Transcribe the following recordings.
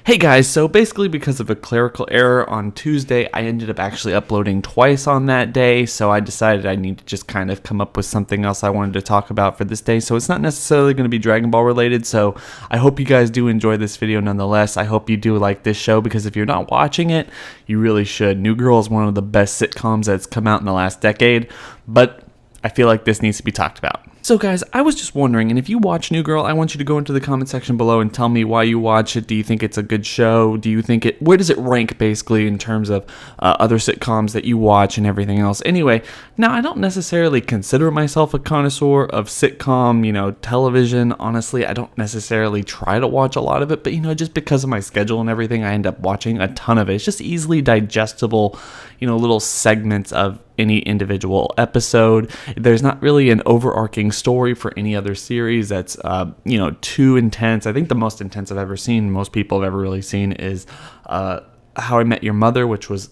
Hey guys, so basically because of a clerical error on Tuesday, I ended up actually uploading twice on that day, so I decided I need to just kind of come up with something else I wanted to talk about for this day. So it's not necessarily going to be Dragon Ball related, so I hope you guys do enjoy this video nonetheless. I hope you do like this show, because if you're not watching it, you really should. New Girl is one of the best sitcoms that's come out in the last decade, but I feel like this needs to be talked about. So guys, I was just wondering, and if you watch New Girl, I want you to go into the comment section below and tell me why you watch it. Do you think it's a good show? Do you think where does it rank basically in terms of other sitcoms that you watch and everything else? Anyway, now I don't necessarily consider myself a connoisseur of sitcom, television. Honestly, I don't necessarily try to watch a lot of it, but just because of my schedule and everything, I end up watching a ton of it. It's just easily digestible, little segments of any individual episode. There's not really an overarching story for any other series that's too intense. I think the most intense I've ever seen, most people have ever really seen, is How I Met Your Mother, which was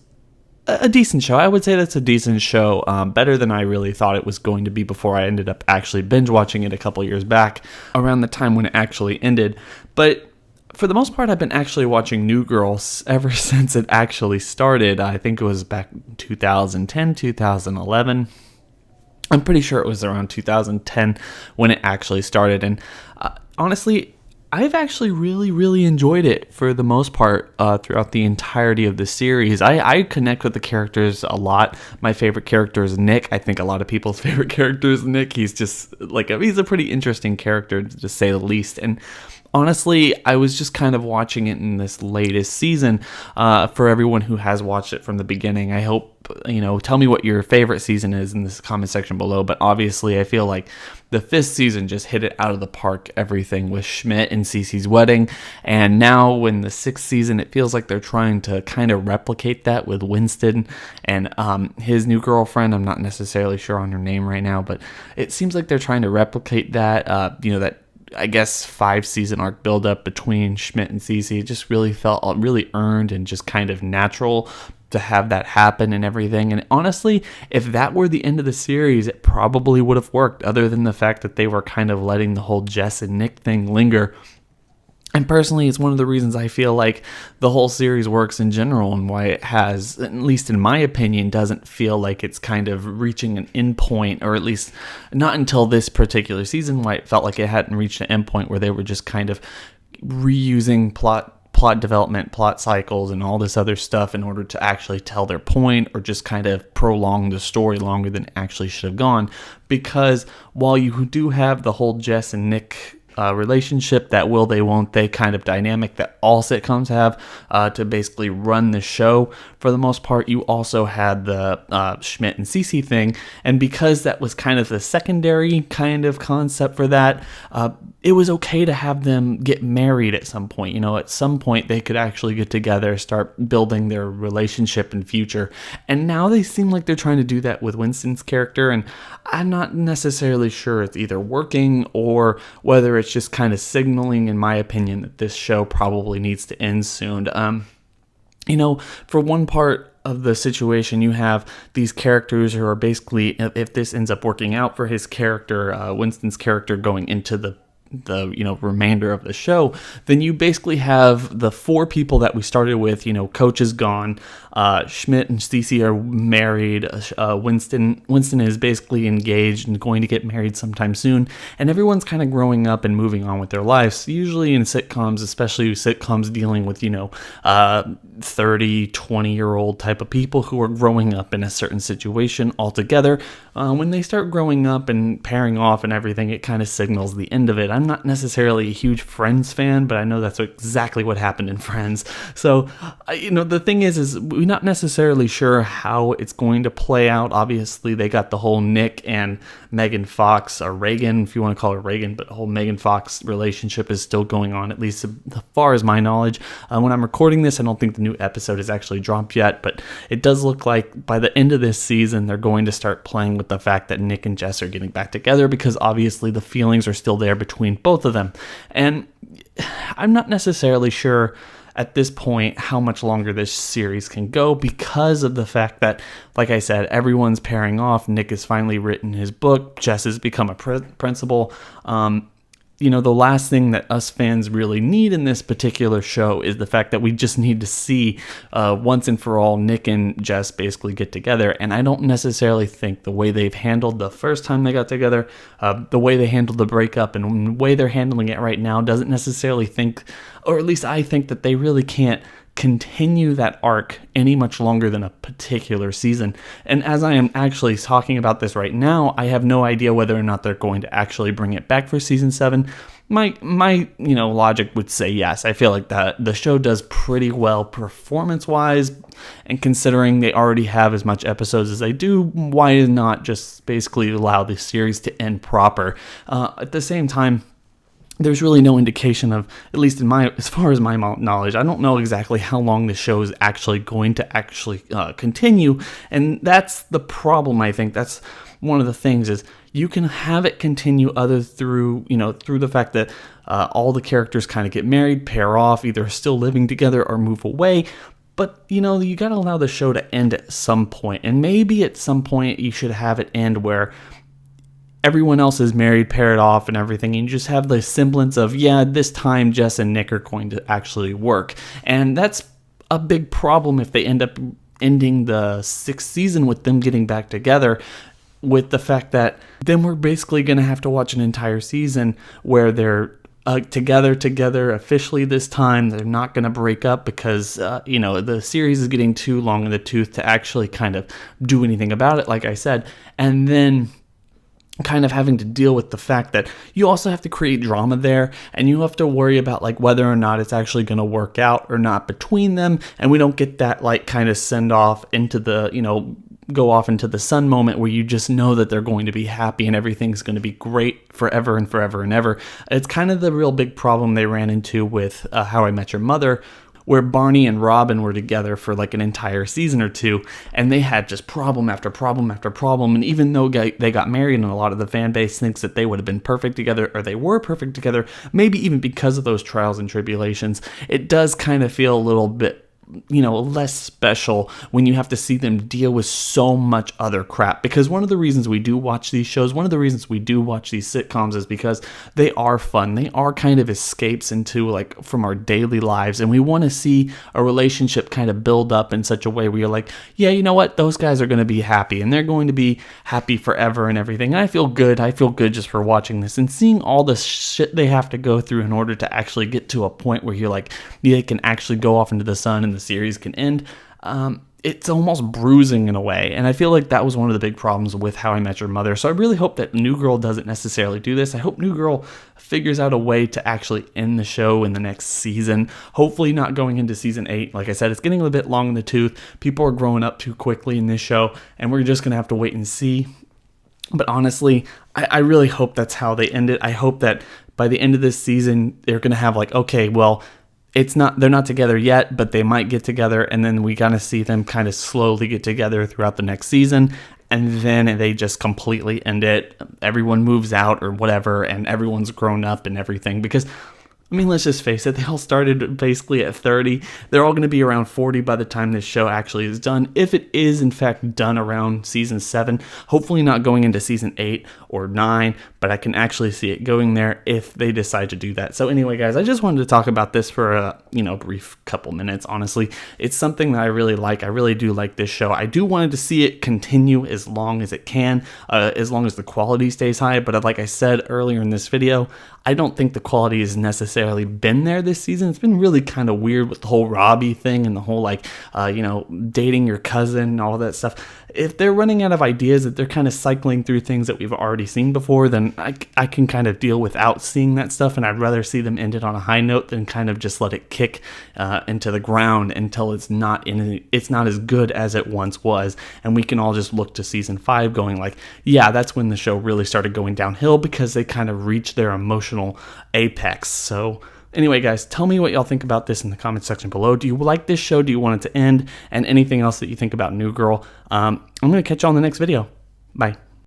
a decent show. I would say that's a decent show, better than I really thought it was going to be before I ended up actually binge watching it a couple years back around the time when it actually ended. But for the most part, I've been actually watching New Girl ever since it actually started. I think it was back in 2010, 2011. I'm pretty sure it was around 2010 when it actually started. And honestly, I've actually really enjoyed it for the most part throughout the entirety of the series. I connect with the characters a lot. My favorite character is Nick. I think a lot of people's favorite character is Nick. He's just he's a pretty interesting character, to say the least. And honestly, I was just kind of watching it in this latest season. For everyone who has watched it from the beginning, I hope, tell me what your favorite season is in this comment section below. But obviously, I feel like the 5th season just hit it out of the park, everything with Schmidt and Cece's wedding. And now in the 6th season, it feels like they're trying to kind of replicate that with Winston and his new girlfriend. I'm not necessarily sure on her name right now, but it seems like they're trying to replicate that, that I guess 5-season arc buildup between Schmidt and Cece. It just really felt really earned and just kind of natural to have that happen and everything. And honestly, if that were the end of the series, it probably would have worked, other than the fact that they were kind of letting the whole Jess and Nick thing linger. And personally, it's one of the reasons I feel like the whole series works in general, and why it has, at least in my opinion, doesn't feel like it's kind of reaching an end point, or at least not until this particular season, why it felt like it hadn't reached an end point where they were just kind of reusing plot development, plot cycles, and all this other stuff in order to actually tell their point, or just kind of prolong the story longer than it actually should have gone. Because while you do have the whole Jess and Nick relationship, that will they won't they kind of dynamic that all sitcoms have to basically run the show, for the most part, you also had the Schmidt and Cece thing. And because that was kind of the secondary kind of concept for that, it was okay to have them get married at some point. At some point they could actually get together, start building their relationship in future. And now they seem like they're trying to do that with Winston's character, and I'm not necessarily sure it's either working or whether it's just kind of signaling, in my opinion, that this show probably needs to end soon. For one part of the situation, you have these characters who are basically, if this ends up working out for his character, Winston's character, going into the remainder of the show, then you basically have the 4 people that we started with. Coach is gone, Schmidt and Cece are married, Winston is basically engaged and going to get married sometime soon, and everyone's kind of growing up and moving on with their lives. Usually in sitcoms, especially sitcoms dealing with 30, 20-year-old type of people who are growing up in a certain situation altogether, when they start growing up and pairing off and everything, it kind of signals the end of it. I'm not necessarily a huge Friends fan, but I know that's exactly what happened in Friends. So, the thing is we're not necessarily sure how it's going to play out. Obviously, they got the whole Nick and Megan Fox, or Reagan, if you want to call her Reagan, but the whole Megan Fox relationship is still going on, at least as far as my knowledge. When I'm recording this, I don't think the new episode has actually dropped yet, but it does look like by the end of this season, they're going to start playing with the fact that Nick and Jess are getting back together, because obviously the feelings are still there between both of them. And I'm not necessarily sure at this point how much longer this series can go, because of the fact that, like I said, everyone's pairing off. Nick has finally written his book, Jess has become a principal, the last thing that us fans really need in this particular show is the fact that we just need to see once and for all Nick and Jess basically get together. And I don't necessarily think the way they've handled the first time they got together, the way they handled the breakup, and the way they're handling it right now doesn't necessarily think, or at least I think that they really can't continue that arc any much longer than a particular season. And as I am actually talking about this right now, I have no idea whether or not they're going to actually bring it back for season 7. My logic would say yes. I feel like that the show does pretty well performance-wise, and considering they already have as much episodes as they do, why not just basically allow the series to end proper? At the same time, there's really no indication of, at least as far as my knowledge, I don't know exactly how long the show is actually going to continue, and that's the problem. I think that's one of the things is you can have it continue through the fact that all the characters kind of get married, pair off, either still living together or move away. But, you got to allow the show to end at some point, and maybe at some point you should have it end where everyone else is married, paired off, and everything, and you just have the semblance of, this time Jess and Nick are going to actually work. And that's a big problem if they end up ending the 6th season with them getting back together, with the fact that then we're basically going to have to watch an entire season where they're together officially this time. They're not going to break up because, the series is getting too long in the tooth to actually kind of do anything about it, like I said. And then kind of having to deal with the fact that you also have to create drama there, and you have to worry about whether or not it's actually going to work out or not between them, and we don't get that kind of send off into the go off into the sun moment where you just know that they're going to be happy and everything's going to be great forever and forever and ever. It's kind of the real big problem they ran into with How I Met Your Mother, where Barney and Robin were together for an entire season or two, and they had just problem after problem after problem. And even though they got married, and a lot of the fan base thinks that they would have been perfect together, or they were perfect together, maybe even because of those trials and tribulations, it does kind of feel a little bit less special when you have to see them deal with so much other crap. Because one of the reasons we do watch these shows, one of the reasons we do watch these sitcoms is because they are fun. They are kind of escapes into from our daily lives, and we want to see a relationship kind of build up in such a way where you're like, yeah, you know what, those guys are going to be happy, and they're going to be happy forever and everything. And I feel good just for watching this and seeing all the shit they have to go through in order to actually get to a point where you're they can actually go off into the sun and the series can end. It's almost bruising in a way, and I feel like that was one of the big problems with How I Met Your Mother. So I really hope that New Girl doesn't necessarily do this. I hope New Girl figures out a way to actually end the show in the next season, hopefully not going into season 8. Like I said, it's getting a little bit long in the tooth. People are growing up too quickly in this show, and we're just gonna have to wait and see. But honestly, I really hope that's how they end it. I hope that by the end of this season, they're gonna have okay, well, they're not together yet, but they might get together, and then we gotta see them kind of slowly get together throughout the next season, and then they just completely end it. Everyone moves out or whatever, and everyone's grown up and everything. Because let's just face it, they all started basically at 30. They're all going to be around 40 by the time this show actually is done. If it is, in fact, done around season 7, hopefully not going into season 8 or 9, but I can actually see it going there if they decide to do that. So anyway, guys, I just wanted to talk about this for a brief couple minutes. Honestly, it's something that I really like. I really do like this show. I do want to see it continue as long as it can, as long as the quality stays high. But like I said earlier in this video, I don't think the quality has necessarily been there this season. It's been really kind of weird with the whole Robbie thing and the whole dating your cousin and all that stuff. If they're running out of ideas, that they're kind of cycling through things that we've already seen before, then I can kind of deal without seeing that stuff, and I'd rather see them end it on a high note than kind of just let it kick into the ground until it's not as good as it once was, and we can all just look to season 5 going that's when the show really started going downhill, because they kind of reached their emotional apex. So anyway, guys, tell me what y'all think about this in the comment section below. Do you like this show? Do you want it to end? And anything else that you think about New Girl? I'm going to catch you on the next video. Bye.